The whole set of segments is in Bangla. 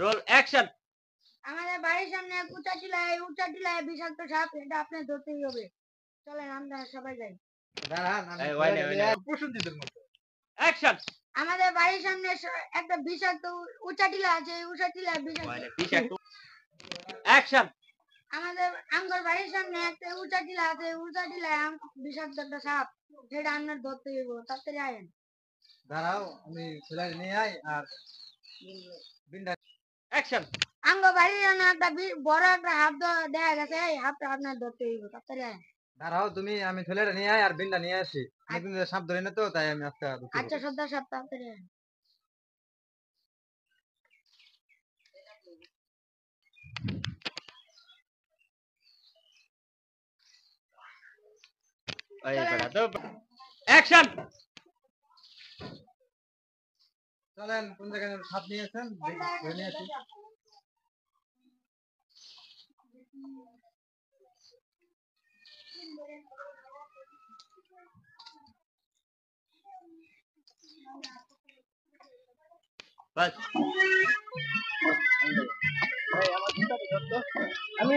Roll action. আমাদের বাড়ির সামনে এক উঁচা টিলায় বিষাক্ত সাপ, এটা আপনার ধরতেই হবে। চলেন আমরা সবাই যাই। অ্যাকশন। আমাদের বাড়ির সামনে একটা বিষাক্ত উঁচা টিলা আছে, এই উঁচা টিলায় বিষাক্ত। অ্যাকশন। আমাদের আঙ্গর বাড়ির সামনে একটা উঁচা টিলা আছে, উঁচা টিলায় বিষাক্ত একটা সাপ, যেটা আপনার ধরতেই হবে। তাড়াতাড়ি আয়েন। দাঁড়াও, আমি ছেলে নিয়ে আই আর বিন্ডা। অ্যাকশন। আঙ্গ বাড়ির সামনে একটা বড় একটা হাত দেখা গেছে, এই হাতটা আপনার ধরতেই হবে। তাড়াতাড়ি আয়েন। দাঁড়াও, আমি ছেলেটা নিয়ে আই আর বিন্ডা নিয়ে আসি। অনেকদিন ধরে সাপ ধরি না তো, তাই আমি আজকে আচ্ছা সর্দার সাহেব, তাড়াতাড়ি আয়েন। অ্যাকশন। চলেন, কোন জায়গায় সাপ নিয়েছেন ধরে নিয়ে আসি। বাস। আমি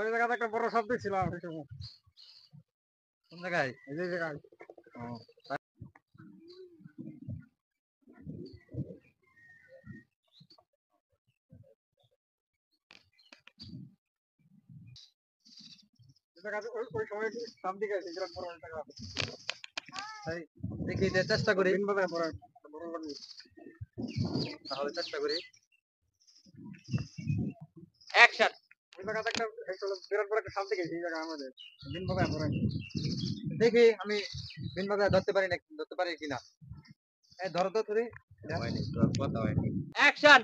এই জায়গাতে একটা বড় সাপ দেখছিলাম। কোন জায়গায়? এই যে জায়গায় ওই সময় সাপ দিকে আছে, বিরাট বড় একটা সাপ। দেখি চেষ্টা করি, দিন বাজায় বড় তাহলে চেষ্টা করি। অ্যাকশন। ওই জায়গাতে একটা বিরাট বড় একটা সাপ দেখেছি এই জায়গায় আমাদের। দিন বাজায় পড়ে দেখি আমি বিন বাজায় ধরতে পারি কিনা। এই ধরো তো তুমি। অ্যাকশন।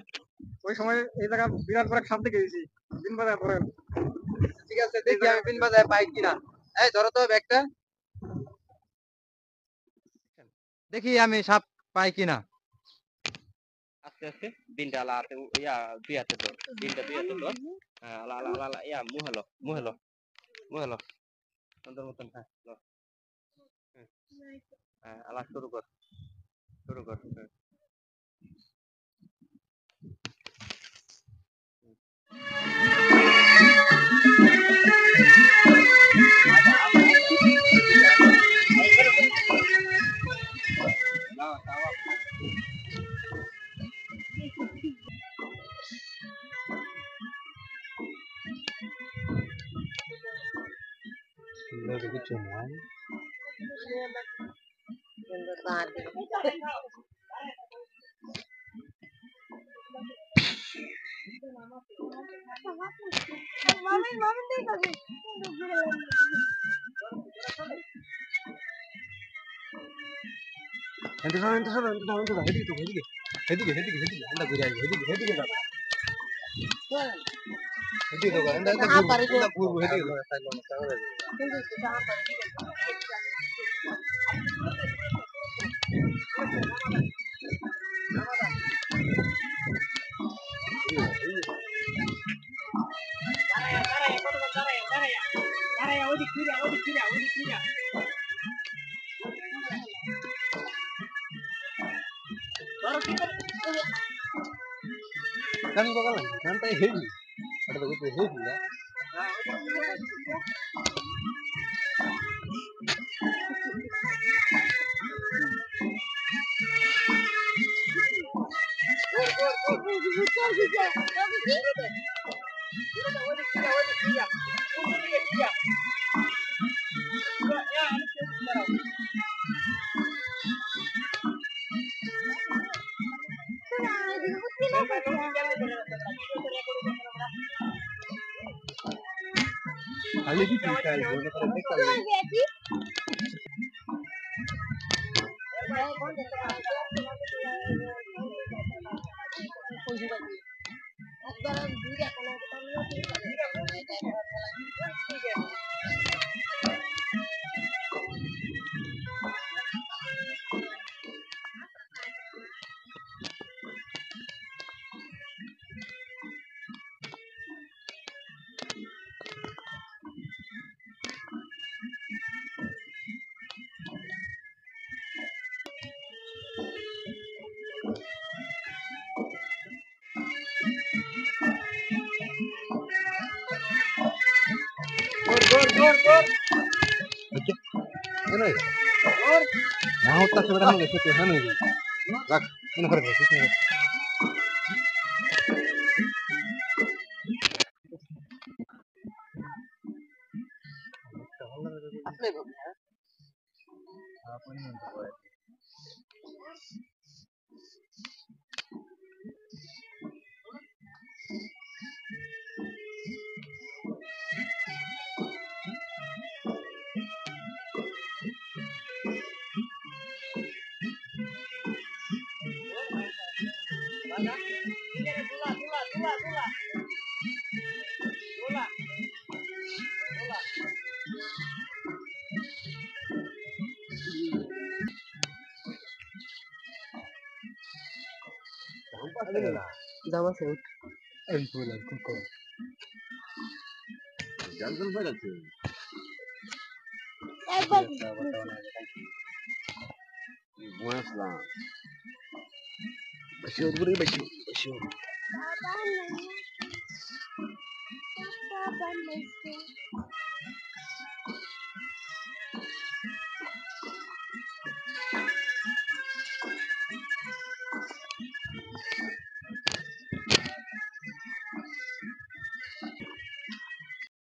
ওই সময় এই জায়গা বিরাট বড় একটা সাপ দেখেছি দিন বাজায় পড়ে। ঠিক আছে, দেখি আমি বিন বাজায় পাই কিনা। এই ধরো তো ব্যাগটা। দেখি আমি সাপ পাই কিনা। আস্তে আস্তে দিনটা আলা হাতে দুই হাতে ধর। দিনটা দুই হাতে ধর। হ্যাঁ, আলা আলা আলা আলা মুহেলো সুন্দর মতন। হ্যাঁ হ্যাঁ, আলা শুরু কর। হ্যাঁ। কিছু নয়। Kan bakalan santai heavy. Ada begitu heavy ya. खाली की चीज है जो कर निकल है ना यहाँ होता से बड़ा हम कैसे तो है ना रख इन कर दे किसने अपन नहीं तो दावा से en pulang kuko jangan pada tu buas lah basyur beri basyur